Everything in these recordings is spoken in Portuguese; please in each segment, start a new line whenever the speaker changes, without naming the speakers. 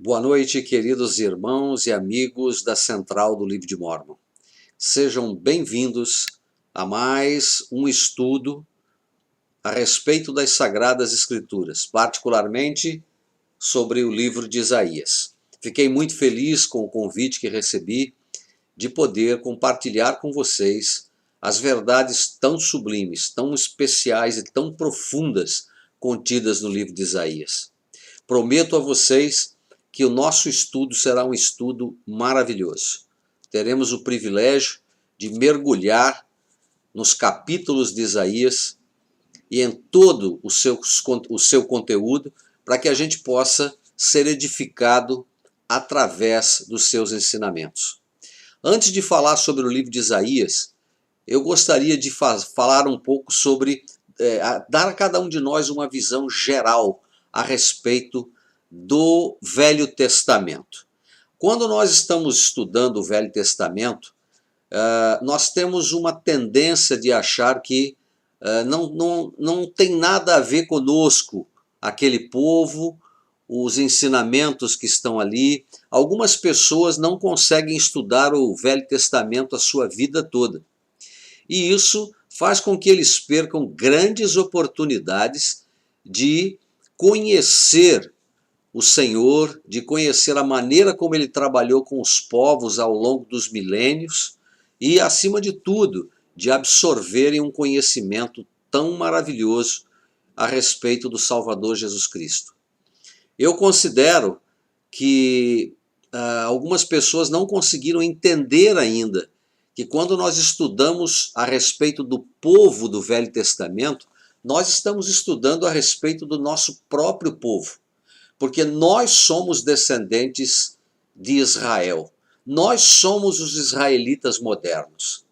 Boa noite, queridos irmãos e amigos da Central do Livro de Mórmon. Sejam bem-vindos a mais um estudo a respeito das Sagradas Escrituras, particularmente sobre o livro de Isaías. Fiquei muito feliz com o convite que recebi de poder compartilhar com vocês as verdades tão sublimes, tão especiais e tão profundas contidas no livro de Isaías. Prometo a vocês que o nosso estudo será um estudo maravilhoso. Teremos o privilégio de mergulhar nos capítulos de Isaías e em todo o seu conteúdo, para que a gente possa ser edificado através dos seus ensinamentos. Antes de falar sobre o livro de Isaías, eu gostaria de falar um pouco sobre, dar a cada um de nós uma visão geral a respeito do Velho Testamento. Quando nós estamos estudando o Velho Testamento, nós temos uma tendência de achar que não tem nada a ver conosco, aquele povo, os ensinamentos que estão ali. Algumas pessoas não conseguem estudar o Velho Testamento a sua vida toda. E isso faz com que eles percam grandes oportunidades de conhecer o Senhor, de conhecer a maneira como ele trabalhou com os povos ao longo dos milênios e, acima de tudo, de absorverem um conhecimento tão maravilhoso a respeito do Salvador Jesus Cristo. Eu considero que algumas pessoas não conseguiram entender ainda que quando nós estudamos a respeito do povo do Velho Testamento, nós estamos estudando a respeito do nosso próprio povo, porque nós somos descendentes de Israel. Nós somos os israelitas modernos.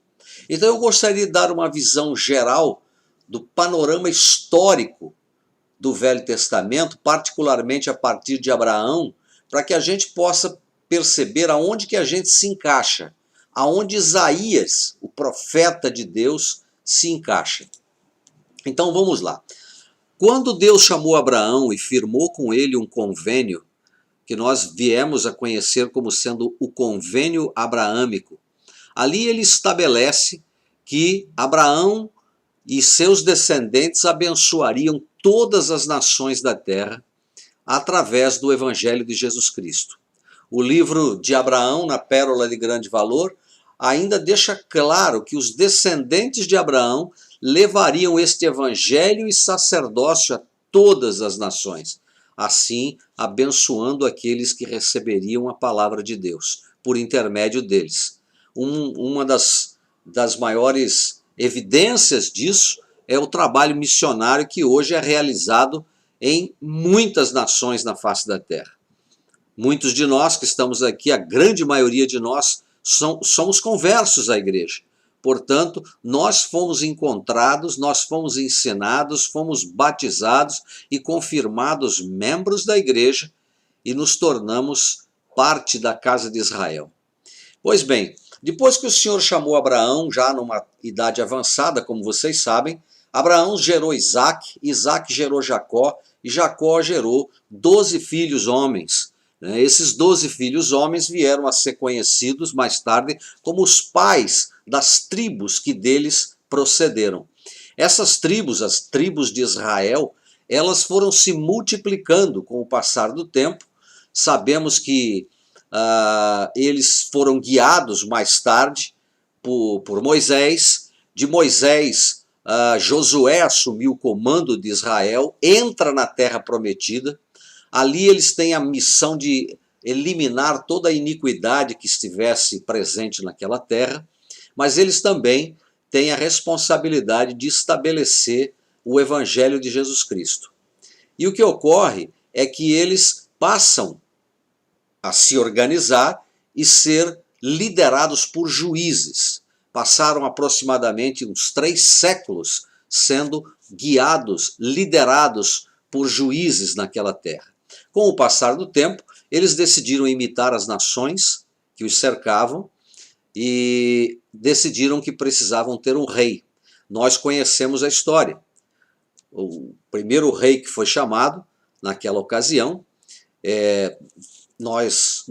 Então eu gostaria de dar uma visão geral do panorama histórico do Velho Testamento, particularmente a partir de Abraão, para que a gente possa perceber aonde que a gente se encaixa, aonde Isaías, o profeta de Deus, se encaixa. Então vamos lá. Quando Deus chamou Abraão e firmou com ele um convênio, que nós viemos a conhecer como sendo o convênio abraâmico, ali ele estabelece que Abraão e seus descendentes abençoariam todas as nações da terra através do Evangelho de Jesus Cristo. O livro de Abraão, na Pérola de Grande Valor, ainda deixa claro que os descendentes de Abraão levariam este evangelho e sacerdócio a todas as nações, assim abençoando aqueles que receberiam a palavra de Deus, por intermédio deles. Uma das maiores evidências disso é o trabalho missionário que hoje é realizado em muitas nações na face da terra. Muitos de nós que estamos aqui, a grande maioria de nós, somos conversos à igreja. Portanto, nós fomos encontrados, nós fomos ensinados, fomos batizados e confirmados membros da igreja e nos tornamos parte da casa de Israel. Pois bem, depois que o Senhor chamou Abraão, já numa idade avançada, como vocês sabem, Abraão gerou Isaac, Isaac gerou Jacó e Jacó gerou 12 filhos homens. Esses 12 filhos homens vieram a ser conhecidos mais tarde como os pais das tribos que deles procederam. Essas tribos, as tribos de Israel, elas foram se multiplicando com o passar do tempo. Sabemos que eles foram guiados mais tarde por Moisés. De Moisés, Josué assumiu o comando de Israel, entra na terra prometida. Ali eles têm a missão de eliminar toda a iniquidade que estivesse presente naquela terra, mas eles também têm a responsabilidade de estabelecer o Evangelho de Jesus Cristo. E o que ocorre é que eles passam a se organizar e ser liderados por juízes. Passaram aproximadamente uns 3 séculos sendo guiados, liderados por juízes naquela terra. Com o passar do tempo, eles decidiram imitar as nações que os cercavam e decidiram que precisavam ter um rei. Nós conhecemos a história. O primeiro rei que foi chamado naquela ocasião nós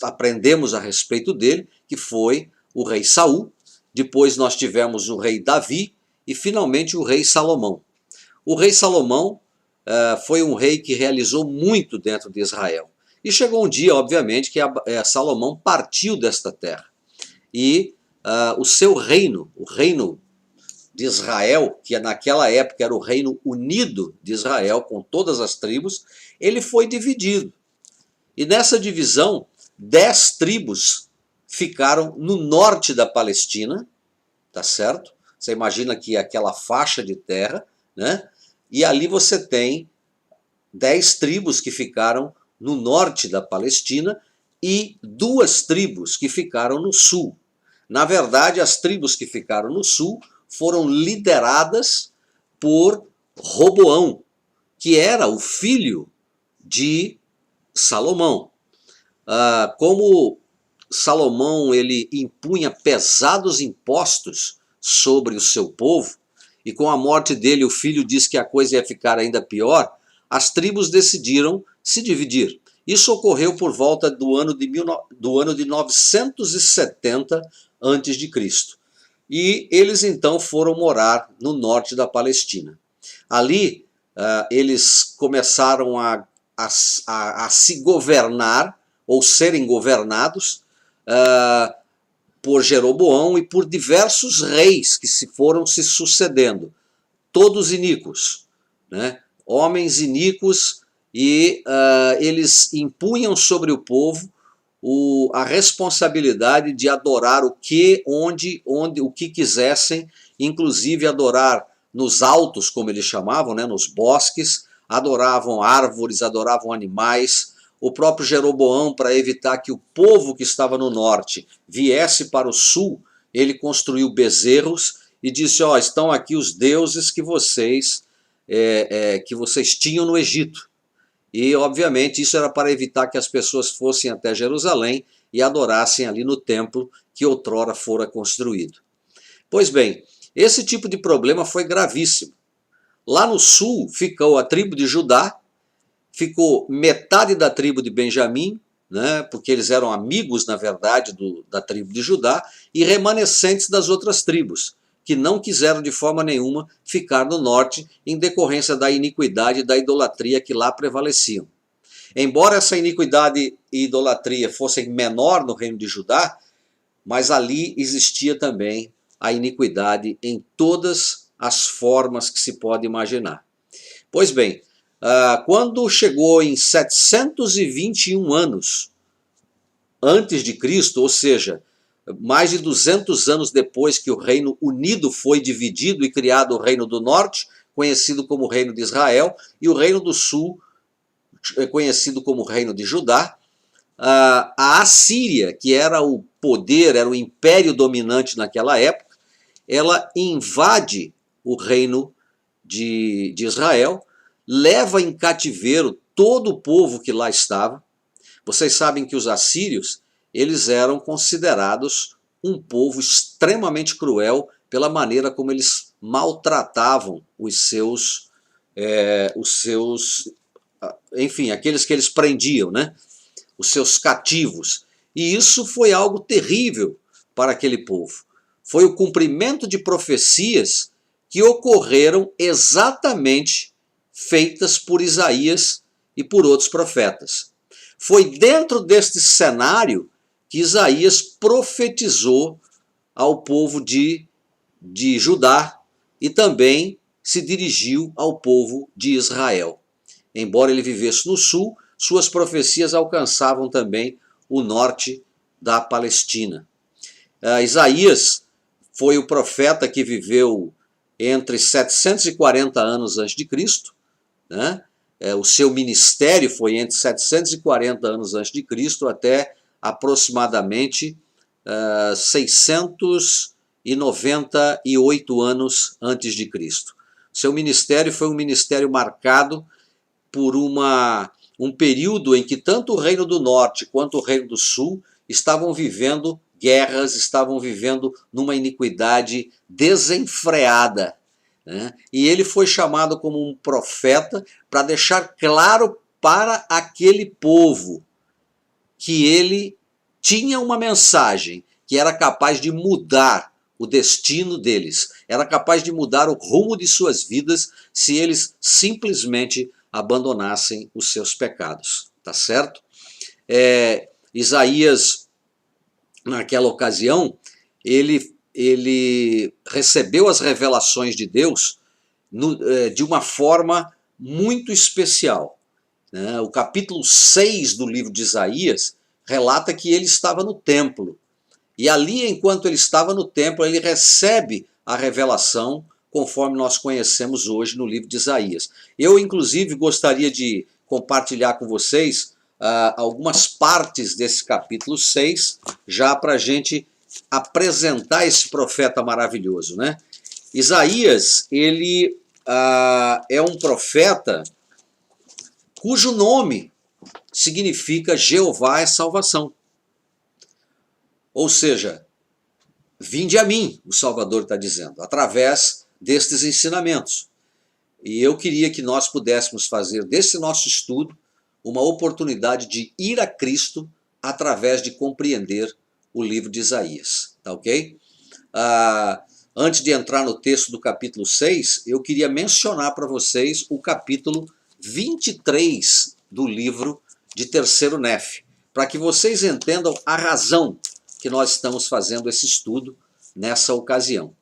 aprendemos a respeito dele, que foi o rei Saul, depois nós tivemos o rei Davi e finalmente o rei Salomão. O rei Salomão foi um rei que realizou muito dentro de Israel. E chegou um dia, obviamente, que Salomão partiu desta terra. E o seu reino, o reino de Israel, que naquela época era o reino unido de Israel, com todas as tribos, ele foi dividido. E nessa divisão, 10 tribos ficaram no norte da Palestina, tá certo? Você imagina que aquela faixa de terra, né? E ali você tem 10 tribos que ficaram no norte da Palestina e 2 tribos que ficaram no sul. Na verdade, as tribos que ficaram no sul foram lideradas por Roboão, que era o filho de Salomão. Como Salomão ele impunha pesados impostos sobre o seu povo, e com a morte dele o filho disse que a coisa ia ficar ainda pior, as tribos decidiram se dividir. Isso ocorreu por volta do ano de 970 a.C. E eles então foram morar no norte da Palestina. Ali eles começaram a se governar, ou serem governados, por Jeroboão e por diversos reis que foram se sucedendo, todos iníquos, né? Homens iníquos, e eles impunham sobre o povo a responsabilidade de adorar o que, onde, o que quisessem, inclusive adorar nos altos, como eles chamavam, né, nos bosques, adoravam árvores, adoravam animais. O próprio Jeroboão, para evitar que o povo que estava no norte viesse para o sul, ele construiu bezerros e disse, ó, estão aqui os deuses que vocês tinham no Egito. E, obviamente, isso era para evitar que as pessoas fossem até Jerusalém e adorassem ali no templo que outrora fora construído. Pois bem, esse tipo de problema foi gravíssimo. Lá no sul ficou a tribo de Judá, ficou metade da tribo de Benjamim, né, porque eles eram amigos, na verdade, da tribo de Judá, e remanescentes das outras tribos, que não quiseram de forma nenhuma ficar no norte em decorrência da iniquidade e da idolatria que lá prevaleciam. Embora essa iniquidade e idolatria fossem menor no reino de Judá, mas ali existia também a iniquidade em todas as formas que se pode imaginar. Pois bem, quando chegou em 721 anos antes de Cristo, ou seja, mais de 200 anos depois que o Reino Unido foi dividido e criado o Reino do Norte, conhecido como Reino de Israel, e o Reino do Sul, conhecido como Reino de Judá, a Assíria, que era o poder, era o império dominante naquela época, ela invade o Reino de Israel, leva em cativeiro todo o povo que lá estava. Vocês sabem que os assírios, eles eram considerados um povo extremamente cruel pela maneira como eles maltratavam enfim, aqueles que eles prendiam, né? Os seus cativos. E isso foi algo terrível para aquele povo. Foi o cumprimento de profecias que ocorreram exatamente feitas por Isaías e por outros profetas. Foi dentro deste cenário que Isaías profetizou ao povo de Judá e também se dirigiu ao povo de Israel. Embora ele vivesse no sul, suas profecias alcançavam também o norte da Palestina. Isaías foi o profeta que viveu entre 740 anos antes de Cristo, né? O seu ministério foi entre 740 anos antes de Cristo até aproximadamente 698 anos antes de Cristo. Seu ministério foi um ministério marcado por um período em que tanto o Reino do Norte quanto o Reino do Sul estavam vivendo guerras, estavam vivendo numa iniquidade desenfreada, né? E ele foi chamado como um profeta para deixar claro para aquele povo que ele tinha uma mensagem que era capaz de mudar o destino deles, era capaz de mudar o rumo de suas vidas se eles simplesmente abandonassem os seus pecados, tá certo? Isaías, naquela ocasião, ele recebeu as revelações de Deus de uma forma muito especial. O capítulo 6 do livro de Isaías relata que ele estava no templo. E ali, enquanto ele estava no templo, ele recebe a revelação conforme nós conhecemos hoje no livro de Isaías. Eu, inclusive, gostaria de compartilhar com vocês algumas partes desse capítulo 6, já para a gente apresentar esse profeta maravilhoso, né? Isaías, ele é um profeta cujo nome significa Jeová é salvação. Ou seja, vinde a mim, o Salvador está dizendo, através destes ensinamentos. E eu queria que nós pudéssemos fazer desse nosso estudo uma oportunidade de ir a Cristo através de compreender o livro de Isaías, tá ok? Antes de entrar no texto do capítulo 6, eu queria mencionar para vocês o capítulo 23 do livro de Terceiro Nefe, para que vocês entendam a razão que nós estamos fazendo esse estudo nessa ocasião.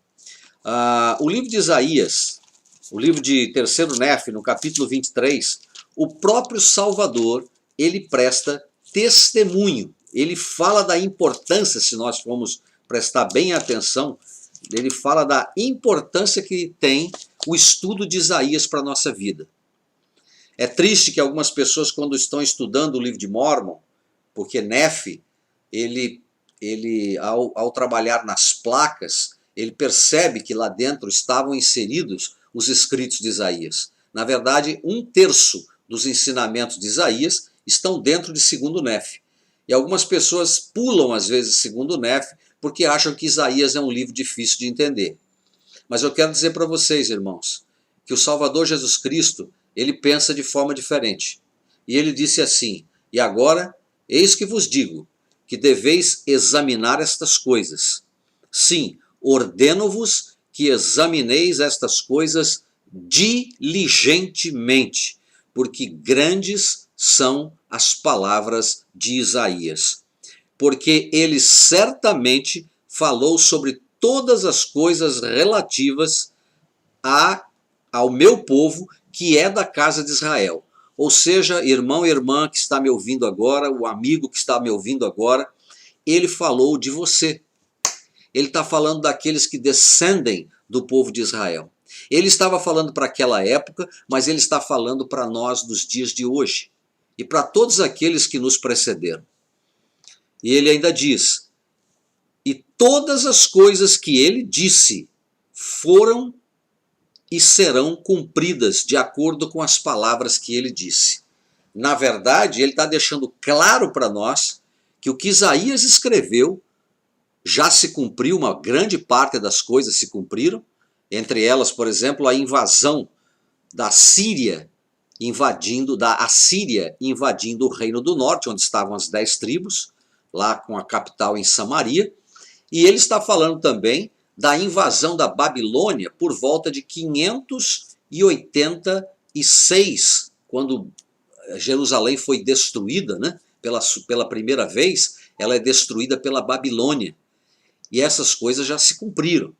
O livro de Isaías, o livro de Terceiro Nefe, no capítulo 23, o próprio Salvador, ele presta testemunho, ele fala da importância, se nós formos prestar bem atenção, ele fala da importância que tem o estudo de Isaías para a nossa vida. É triste que algumas pessoas, quando estão estudando o livro de Mórmon, porque Nefe, ele ao trabalhar nas placas, ele percebe que lá dentro estavam inseridos os escritos de Isaías. Na verdade, 1/3 dos ensinamentos de Isaías estão dentro de Segundo Nefe. E algumas pessoas pulam, às vezes, Segundo Nefe, porque acham que Isaías é um livro difícil de entender. Mas eu quero dizer para vocês, irmãos, que o Salvador Jesus Cristo, ele pensa de forma diferente. E ele disse assim: e agora, eis que vos digo, que deveis examinar estas coisas. Sim, ordeno-vos que examineis estas coisas diligentemente, porque grandes são as palavras de Isaías. Porque ele certamente falou sobre todas as coisas relativas ao meu povo, que é da casa de Israel. Ou seja, irmão e irmã que está me ouvindo agora, o amigo que está me ouvindo agora, ele falou de você. Ele está falando daqueles que descendem do povo de Israel. Ele estava falando para aquela época, mas ele está falando para nós dos dias de hoje. E para todos aqueles que nos precederam. E ele ainda diz: e todas as coisas que ele disse foram e serão cumpridas de acordo com as palavras que ele disse. Na verdade, ele está deixando claro para nós que o que Isaías escreveu já se cumpriu, uma grande parte das coisas se cumpriram, entre elas, por exemplo, a invasão da Síria, da Assíria invadindo o Reino do Norte, onde estavam as 10 tribos, lá com a capital em Samaria, e ele está falando também da invasão da Babilônia por volta de 586, quando Jerusalém foi destruída, né? Pela primeira vez, ela é destruída pela Babilônia. E essas coisas já se cumpriram.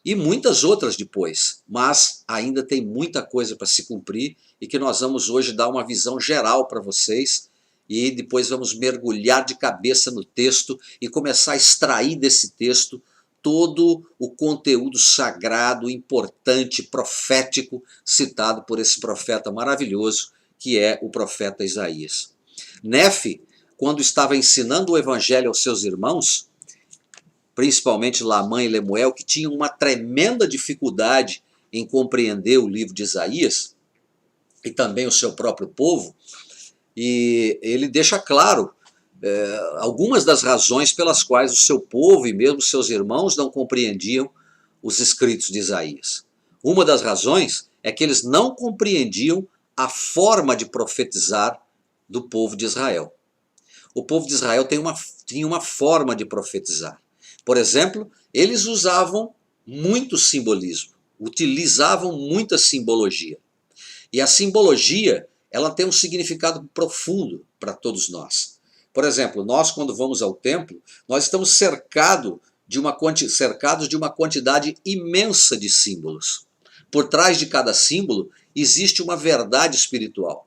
E muitas outras depois, mas ainda tem muita coisa para se cumprir e que nós vamos hoje dar uma visão geral para vocês e depois vamos mergulhar de cabeça no texto e começar a extrair desse texto todo o conteúdo sagrado, importante, profético, citado por esse profeta maravilhoso, que é o profeta Isaías. Nefe, quando estava ensinando o evangelho aos seus irmãos, principalmente Lamã e Lemuel, que tinham uma tremenda dificuldade em compreender o livro de Isaías, e também o seu próprio povo, e ele deixa claro algumas das razões pelas quais o seu povo e mesmo seus irmãos não compreendiam os escritos de Isaías. Uma das razões é que eles não compreendiam a forma de profetizar do povo de Israel. o povo de Israel tinha uma forma de profetizar. Por exemplo, eles usavam muito simbolismo, utilizavam muita simbologia. E a simbologia, ela tem um significado profundo para todos nós. Por exemplo, nós quando vamos ao templo, nós estamos cercados de uma quantidade imensa de símbolos. Por trás de cada símbolo existe uma verdade espiritual.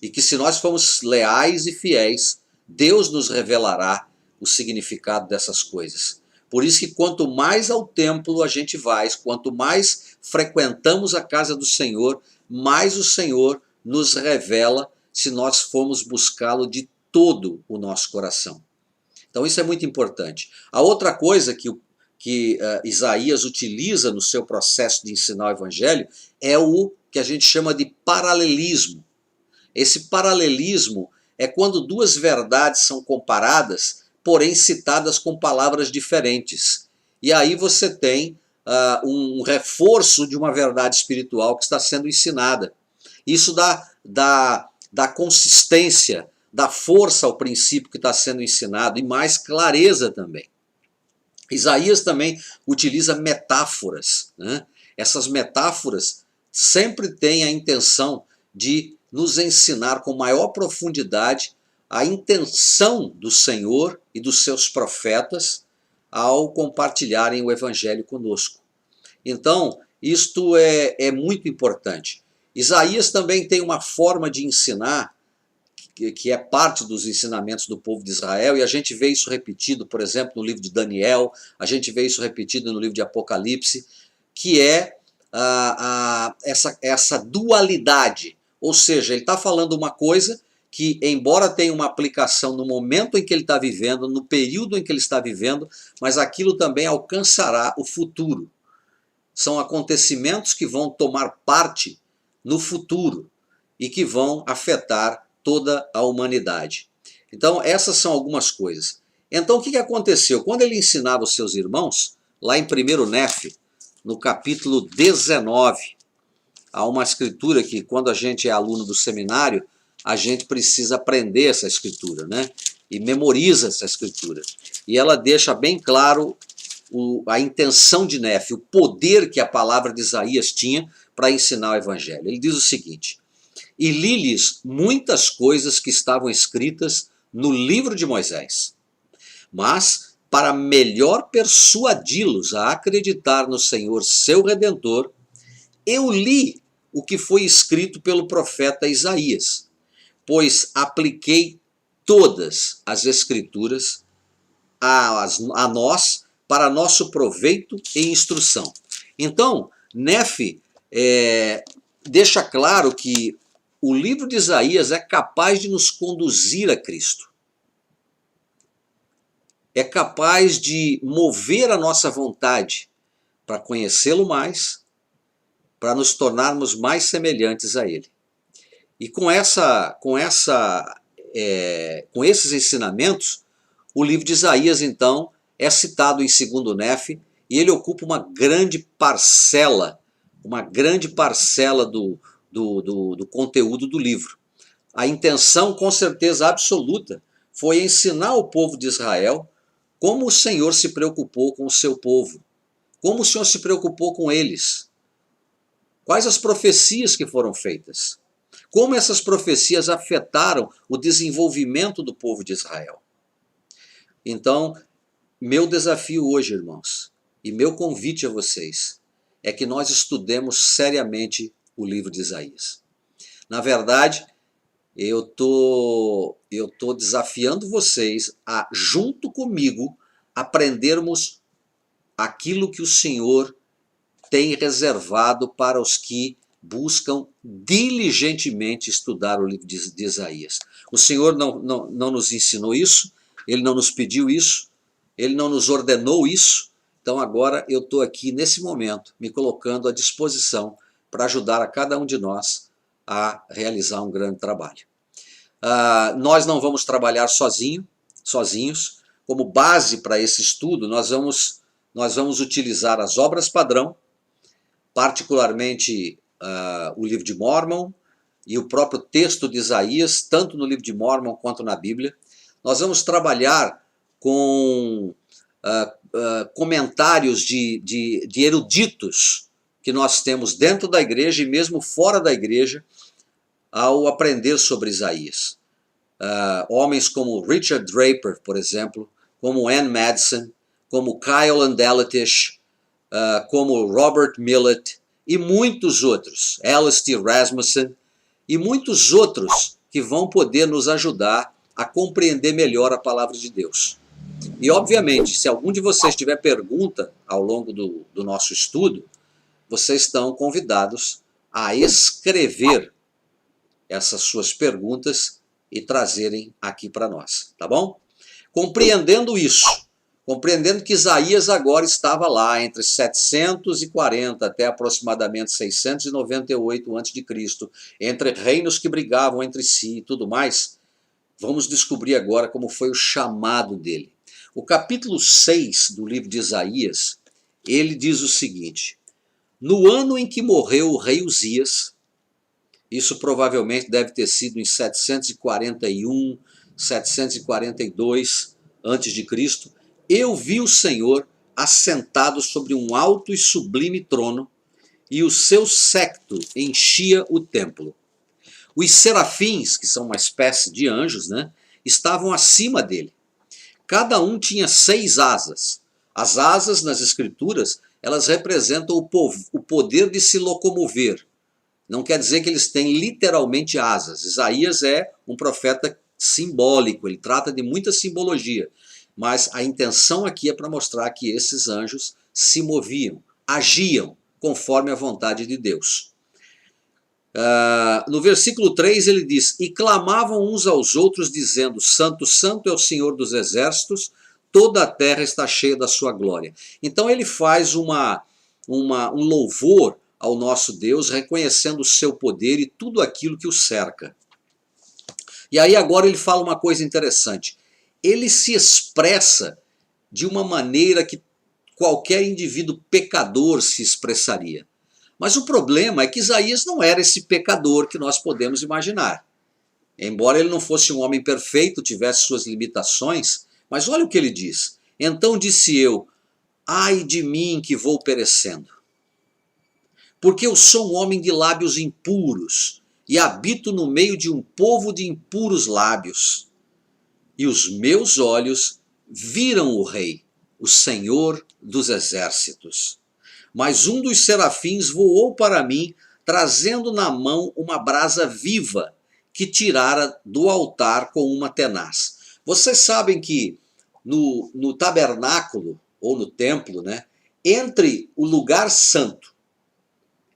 E que se nós formos leais e fiéis, Deus nos revelará o significado dessas coisas. Por isso que quanto mais ao templo a gente vai, quanto mais frequentamos a casa do Senhor, mais o Senhor nos revela se nós formos buscá-lo de todo o nosso coração. Então isso é muito importante. A outra coisa que Isaías utiliza no seu processo de ensinar o Evangelho é o que a gente chama de paralelismo. Esse paralelismo é quando duas verdades são comparadas, porém citadas com palavras diferentes. E aí você tem um reforço de uma verdade espiritual que está sendo ensinada. Isso dá consistência, dá força ao princípio que está sendo ensinado e mais clareza também. Isaías também utiliza metáforas, né? Essas metáforas sempre têm a intenção de nos ensinar com maior profundidade a intenção do Senhor e dos seus profetas ao compartilharem o Evangelho conosco. Então, isto é muito importante. Isaías também tem uma forma de ensinar que é parte dos ensinamentos do povo de Israel, e a gente vê isso repetido, por exemplo, no livro de Daniel, a gente vê isso repetido no livro de Apocalipse, que é essa dualidade. Ou seja, ele está falando uma coisa que, embora tenha uma aplicação no momento em que ele está vivendo, no período em que ele está vivendo, mas aquilo também alcançará o futuro. São acontecimentos que vão tomar parte no futuro e que vão afetar toda a humanidade. Então, essas são algumas coisas. Então, o que aconteceu? Quando ele ensinava os seus irmãos, lá em 1 Nefe, no capítulo 19, há uma escritura que, quando a gente é aluno do seminário, a gente precisa aprender essa escritura, né? E memoriza essa escritura. E ela deixa bem claro a intenção de Nefe, o poder que a palavra de Isaías tinha para ensinar o Evangelho. Ele diz o seguinte: e li-lhes muitas coisas que estavam escritas no livro de Moisés, mas para melhor persuadi-los a acreditar no Senhor seu Redentor, eu li o que foi escrito pelo profeta Isaías, pois apliquei todas as escrituras a nós para nosso proveito e instrução. Então, Nefe deixa claro que o livro de Isaías é capaz de nos conduzir a Cristo. É capaz de mover a nossa vontade para conhecê-lo mais, para nos tornarmos mais semelhantes a Ele. E com esses ensinamentos, o livro de Isaías, então, é citado em 2 Nefe, e ele ocupa uma grande parcela do conteúdo do livro. A intenção, com certeza absoluta, foi ensinar o povo de Israel como o Senhor se preocupou com o seu povo, como o Senhor se preocupou com eles, quais as profecias que foram feitas, como essas profecias afetaram o desenvolvimento do povo de Israel. Então, meu desafio hoje, irmãos, e meu convite a vocês, é que nós estudemos seriamente o livro de Isaías. Na verdade, eu tô desafiando vocês a, junto comigo, aprendermos aquilo que o Senhor tem reservado para os que buscam diligentemente estudar o livro de Isaías. O Senhor não nos ensinou isso, Ele não nos pediu isso, Ele não nos ordenou isso. Então agora eu estou aqui nesse momento, me colocando à disposição para ajudar a cada um de nós a realizar um grande trabalho. Nós não vamos trabalhar sozinhos. Como base para esse estudo, nós vamos utilizar as obras padrão, particularmente o livro de Mórmon e o próprio texto de Isaías, tanto no livro de Mórmon quanto na Bíblia. nós vamos trabalhar com comentários de eruditos que nós temos dentro da igreja e mesmo fora da igreja ao aprender sobre Isaías. Homens como Richard Draper, por exemplo, como Ann Madsen, como Kyle Andelatish, como Robert Millett e muitos outros, Alistair Rasmussen e muitos outros que vão poder nos ajudar a compreender melhor a palavra de Deus. E obviamente, se algum de vocês tiver pergunta ao longo do nosso estudo, vocês estão convidados a escrever essas suas perguntas e trazerem aqui para nós, tá bom? Compreendendo isso, compreendendo que Isaías agora estava lá entre 740 até aproximadamente 698 a.C., entre reinos que brigavam entre si e tudo mais, vamos descobrir agora como foi o chamado dele. O capítulo 6 do livro de Isaías, ele diz o seguinte: no ano em que morreu o rei Uzias, isso provavelmente deve ter sido em 741, 742 a.C., eu vi o Senhor assentado sobre um alto e sublime trono, e o seu séquito enchia o templo. Os serafins, que são uma espécie de anjos, estavam acima dele. Cada um tinha 6 asas. As asas, nas escrituras, elas representam o poder de se locomover. Não quer dizer que eles têm literalmente asas. Isaías é um profeta simbólico, ele trata de muita simbologia. Mas a intenção aqui é para mostrar que esses anjos se moviam, agiam conforme a vontade de Deus. No versículo 3 ele diz: e clamavam uns aos outros dizendo, santo, santo é o Senhor dos exércitos, toda a terra está cheia da sua glória. Então ele faz um louvor ao nosso Deus, reconhecendo o seu poder e tudo aquilo que o cerca. E aí agora ele fala uma coisa interessante. Ele se expressa de uma maneira que qualquer indivíduo pecador se expressaria. Mas o problema é que Isaías não era esse pecador que nós podemos imaginar. Embora ele não fosse um homem perfeito, tivesse suas limitações, mas olha o que ele diz. Então disse eu, ai de mim que vou perecendo, porque eu sou um homem de lábios impuros e habito no meio de um povo de impuros lábios. E os meus olhos viram o Rei, o Senhor dos exércitos. Mas um dos serafins voou para mim, trazendo na mão uma brasa viva, que tirara do altar com uma tenaz. Vocês sabem que no tabernáculo, ou no templo, entre o lugar santo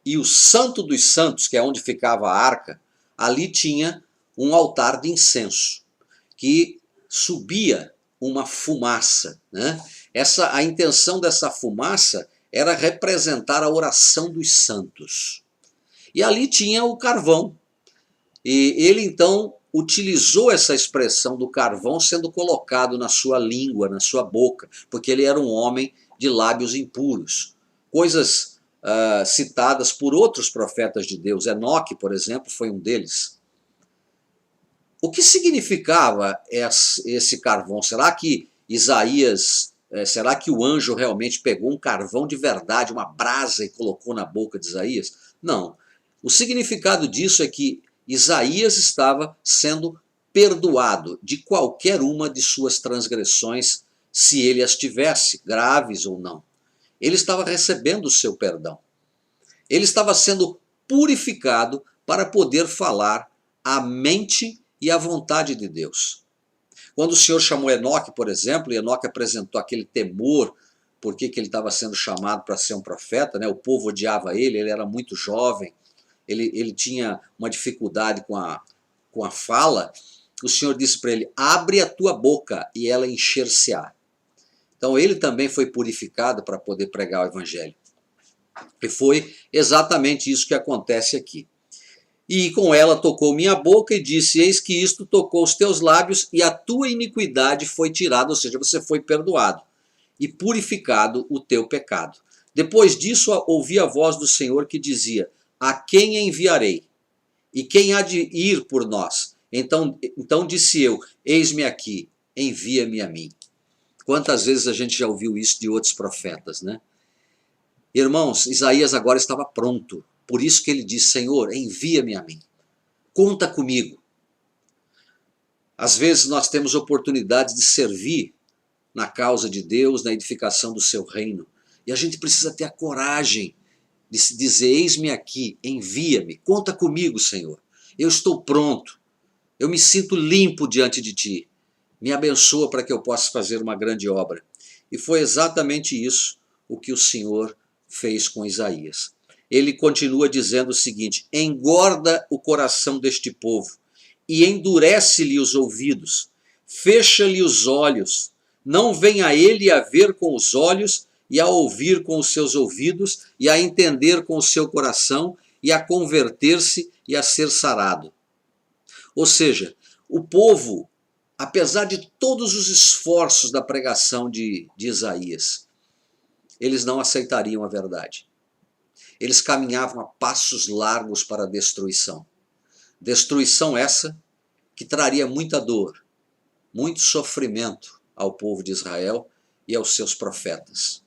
e o santo dos santos, que é onde ficava a arca, ali tinha um altar de incenso, que subia uma fumaça. A intenção dessa fumaça era representar a oração dos santos. E ali tinha o carvão. E ele então utilizou essa expressão do carvão sendo colocado na sua língua, na sua boca, porque ele era um homem de lábios impuros. Coisas citadas por outros profetas de Deus. Enoque, por exemplo, foi um deles. O que significava esse carvão? Será que será que o anjo realmente pegou um carvão de verdade, uma brasa, e colocou na boca de Isaías? Não. O significado disso é que Isaías estava sendo perdoado de qualquer uma de suas transgressões, se ele as tivesse, graves ou não. Ele estava recebendo o seu perdão. Ele estava sendo purificado para poder falar a mente e a vontade de Deus. Quando o Senhor chamou Enoque, por exemplo, e Enoque apresentou aquele temor, porque ele estava sendo chamado para ser um profeta, o povo odiava ele era muito jovem, ele tinha uma dificuldade com a fala, o Senhor disse para ele, abre a tua boca e ela encher-se-á. Então ele também foi purificado para poder pregar o evangelho. E foi exatamente isso que acontece aqui. E com ela tocou minha boca e disse, eis que isto tocou os teus lábios e a tua iniquidade foi tirada, ou seja, você foi perdoado e purificado o teu pecado. Depois disso ouvi a voz do Senhor que dizia, a quem enviarei? E quem há de ir por nós? Então disse eu, eis-me aqui, envia-me a mim. Quantas vezes a gente já ouviu isso de outros profetas, né? Irmãos, Isaías agora estava pronto. Por isso que ele diz, Senhor, envia-me a mim. Conta comigo. Às vezes nós temos oportunidade de servir na causa de Deus, na edificação do seu reino. E a gente precisa ter a coragem de se dizer, eis-me aqui, envia-me, conta comigo, Senhor. Eu estou pronto, eu me sinto limpo diante de Ti. Me abençoa para que eu possa fazer uma grande obra. E foi exatamente isso o que o Senhor fez com Isaías. Ele continua dizendo o seguinte, engorda o coração deste povo e endurece-lhe os ouvidos, fecha-lhe os olhos, não vem a ele a ver com os olhos e a ouvir com os seus ouvidos e a entender com o seu coração e a converter-se e a ser sarado. Ou seja, o povo, apesar de todos os esforços da pregação de Isaías, eles não aceitariam a verdade. Eles caminhavam a passos largos para a destruição. Destruição essa que traria muita dor, muito sofrimento ao povo de Israel e aos seus profetas.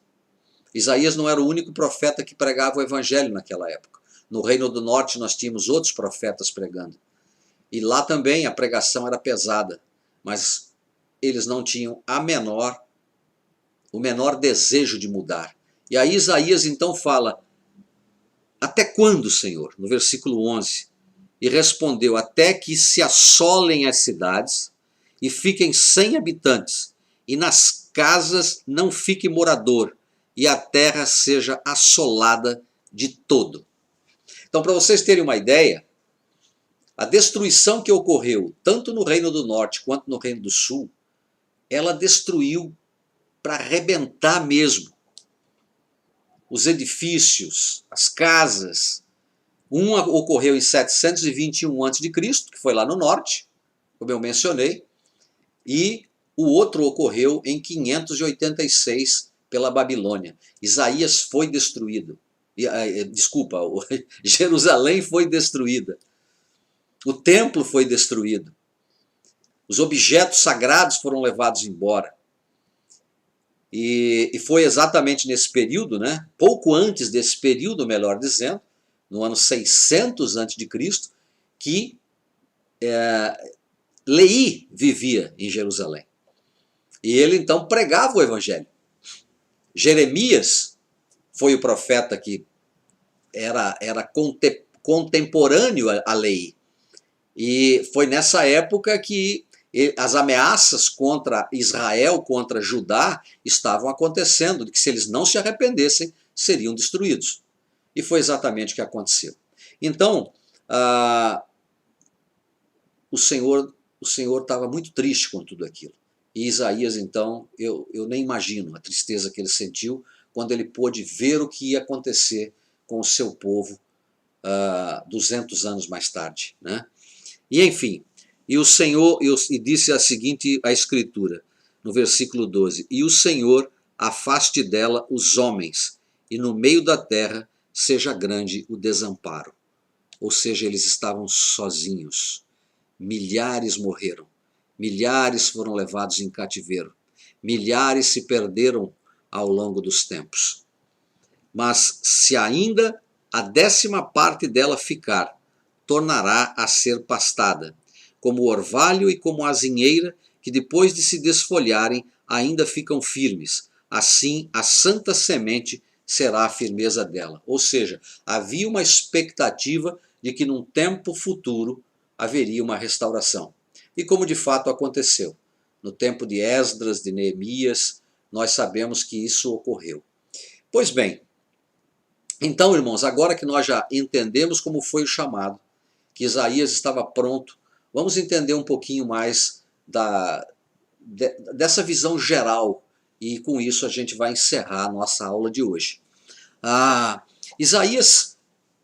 Isaías não era o único profeta que pregava o evangelho naquela época. No Reino do Norte nós tínhamos outros profetas pregando. E lá também a pregação era pesada, mas eles não tinham o menor desejo de mudar. E aí Isaías então fala, até quando, Senhor? No versículo 11. E respondeu, até que se assolem as cidades e fiquem sem habitantes, e nas casas não fique morador, e a terra seja assolada de todo. Então, para vocês terem uma ideia, a destruição que ocorreu, tanto no Reino do Norte quanto no Reino do Sul, ela destruiu para arrebentar mesmo os edifícios, as casas. Uma ocorreu em 721 a.C., que foi lá no norte, como eu mencionei, e o outro ocorreu em 586 pela Babilônia. Isaías foi destruído. Jerusalém foi destruída. O templo foi destruído. Os objetos sagrados foram levados embora. E foi exatamente nesse período, né, pouco antes desse período, melhor dizendo, no ano 600 a.C., que Leí vivia em Jerusalém. E ele então pregava o evangelho. Jeremias foi o profeta que era contemporâneo a Leí. E foi nessa época que as ameaças contra Israel, contra Judá, estavam acontecendo, de que se eles não se arrependessem, seriam destruídos. E foi exatamente o que aconteceu. Então, o Senhor estava muito triste com tudo aquilo. E Isaías, então, eu nem imagino a tristeza que ele sentiu quando ele pôde ver o que ia acontecer com o seu povo 200 anos mais tarde, né? E enfim, e o Senhor, e disse a escritura, no versículo 12, e o Senhor afaste dela os homens, e no meio da terra seja grande o desamparo. Ou seja, eles estavam sozinhos. Milhares morreram, milhares foram levados em cativeiro, milhares se perderam ao longo dos tempos. Mas se ainda a 10ª parte dela ficar, tornará a ser pastada, como o orvalho e como a azinheira, que depois de se desfolharem ainda ficam firmes. Assim a santa semente será a firmeza dela. Ou seja, havia uma expectativa de que num tempo futuro haveria uma restauração. E como de fato aconteceu. No tempo de Esdras, de Neemias, nós sabemos que isso ocorreu. Pois bem, então, irmãos, agora que nós já entendemos como foi o chamado, que Isaías estava pronto, vamos entender um pouquinho mais dessa visão geral, e com isso a gente vai encerrar a nossa aula de hoje. Isaías,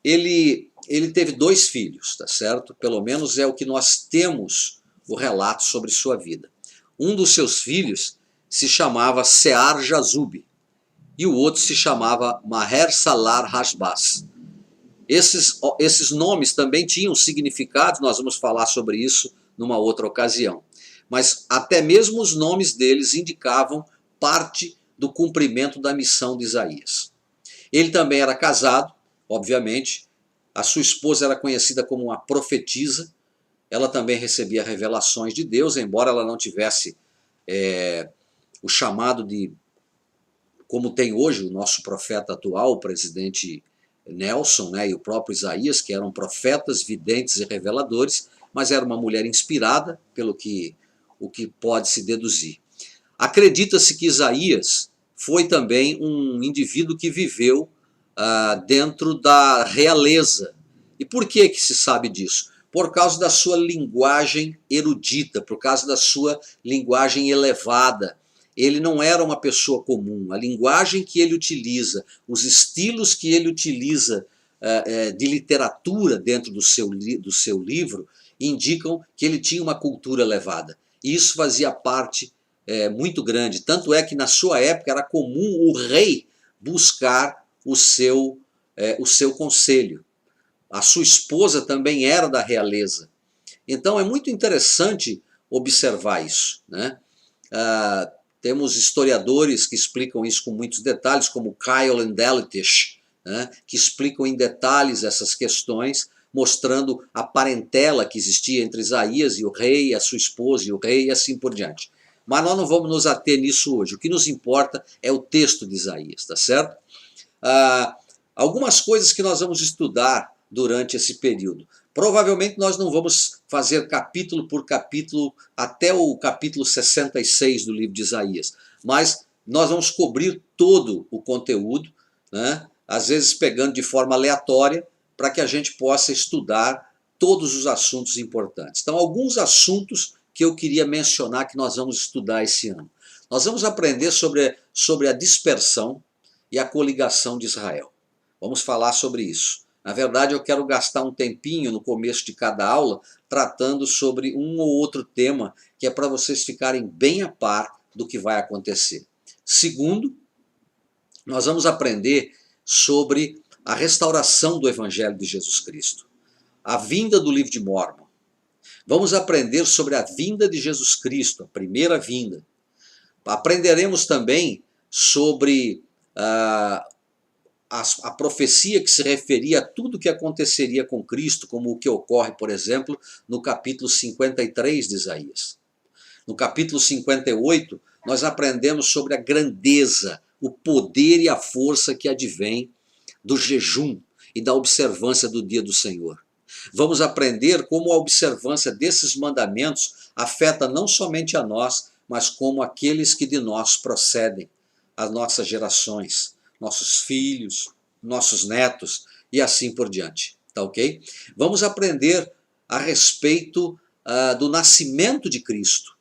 ele teve 2 filhos, tá certo? Pelo menos é o que nós temos o relato sobre sua vida. Um dos seus filhos se chamava Sear-Jazub, e o outro se chamava Maher-Salar-Hasbaz. Esses nomes também tinham significado, nós vamos falar sobre isso numa outra ocasião. mas até mesmo os nomes deles indicavam parte do cumprimento da missão de Isaías. Ele também era casado, obviamente, a sua esposa era conhecida como uma profetisa, ela também recebia revelações de Deus, embora ela não tivesse o chamado de, como tem hoje o nosso profeta atual, o presidente Nelson, né, e o próprio Isaías, que eram profetas, videntes e reveladores, mas era uma mulher inspirada, pelo que o que pode se deduzir. Acredita-se que Isaías foi também um indivíduo que viveu dentro da realeza. E por que se sabe disso? Por causa da sua linguagem erudita, por causa da sua linguagem elevada. Ele não era uma pessoa comum. A linguagem que ele utiliza, os estilos que ele utiliza de literatura dentro do seu livro, indicam que ele tinha uma cultura elevada. E isso fazia parte muito grande. Tanto é que na sua época era comum o rei buscar o seu conselho. A sua esposa também era da realeza. Então é muito interessante observar isso, né? Temos historiadores que explicam isso com muitos detalhes, como Keil e Delitzsch, né, que explicam em detalhes essas questões, mostrando a parentela que existia entre Isaías e o rei, a sua esposa e o rei, e assim por diante. Mas nós não vamos nos ater nisso hoje. O que nos importa é o texto de Isaías, tá certo? Algumas coisas que nós vamos estudar durante esse período. Provavelmente nós não vamos fazer capítulo por capítulo até o capítulo 66 do livro de Isaías, mas nós vamos cobrir todo o conteúdo, né? Às vezes pegando de forma aleatória, para que a gente possa estudar todos os assuntos importantes. Então, alguns assuntos que eu queria mencionar que nós vamos estudar esse ano. Nós vamos aprender sobre a dispersão e a coligação de Israel. Vamos falar sobre isso. Na verdade, eu quero gastar um tempinho no começo de cada aula tratando sobre um ou outro tema que é para vocês ficarem bem a par do que vai acontecer. Segundo, nós vamos aprender sobre a restauração do Evangelho de Jesus Cristo, a vinda do livro de Mórmon. Vamos aprender sobre a vinda de Jesus Cristo, a primeira vinda. Aprenderemos também sobre a profecia que se referia a tudo que aconteceria com Cristo, como o que ocorre, por exemplo, no capítulo 53 de Isaías. No capítulo 58, nós aprendemos sobre a grandeza, o poder e a força que advém do jejum e da observância do dia do Senhor. Vamos aprender como a observância desses mandamentos afeta não somente a nós, mas como aqueles que de nós procedem, as nossas gerações, nossos filhos, nossos netos e assim por diante, tá ok? Vamos aprender a respeito do nascimento de Cristo.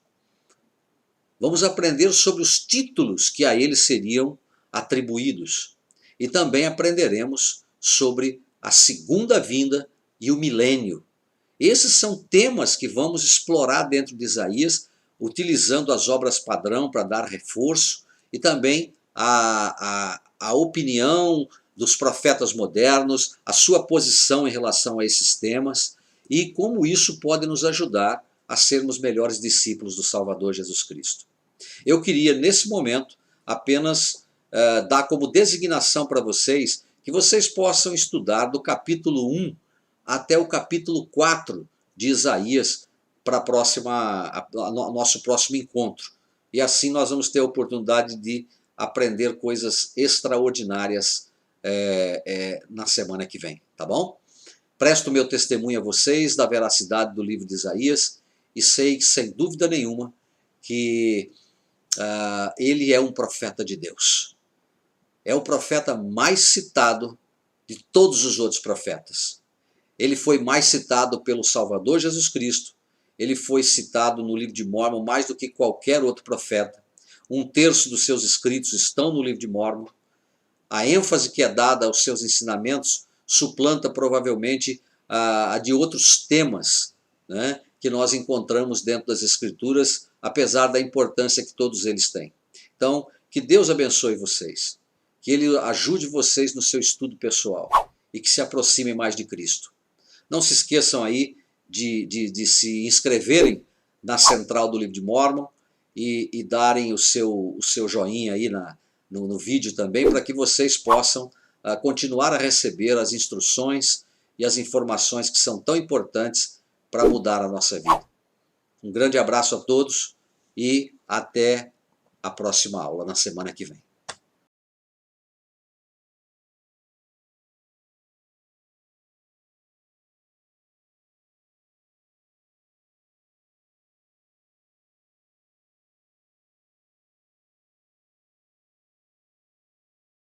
Vamos aprender sobre os títulos que a ele seriam atribuídos. E também aprenderemos sobre a segunda vinda e o milênio. Esses são temas que vamos explorar dentro de Isaías, utilizando as obras padrão para dar reforço e também a opinião dos profetas modernos, a sua posição em relação a esses temas e como isso pode nos ajudar a sermos melhores discípulos do Salvador Jesus Cristo. Eu queria, nesse momento, apenas dar como designação para vocês que vocês possam estudar do capítulo 1 até o capítulo 4 de Isaías para nosso próximo encontro. E assim nós vamos ter a oportunidade de aprender coisas extraordinárias na semana que vem, tá bom? Presto meu testemunho a vocês da veracidade do livro de Isaías e sei, sem dúvida nenhuma, que ele é um profeta de Deus. É o profeta mais citado de todos os outros profetas. Ele foi mais citado pelo Salvador Jesus Cristo, ele foi citado no livro de Mórmon mais do que qualquer outro profeta. 1/3 dos seus escritos estão no livro de Mórmon. A ênfase que é dada aos seus ensinamentos suplanta provavelmente a de outros temas, né, que nós encontramos dentro das Escrituras, apesar da importância que todos eles têm. Então, que Deus abençoe vocês, que Ele ajude vocês no seu estudo pessoal e que se aproximem mais de Cristo. Não se esqueçam aí de se inscreverem na Central do Livro de Mormon e darem o seu joinha aí no vídeo também, para que vocês possam continuar a receber as instruções e as informações que são tão importantes para mudar a nossa vida. Um grande abraço a todos e até a próxima aula, na semana que vem.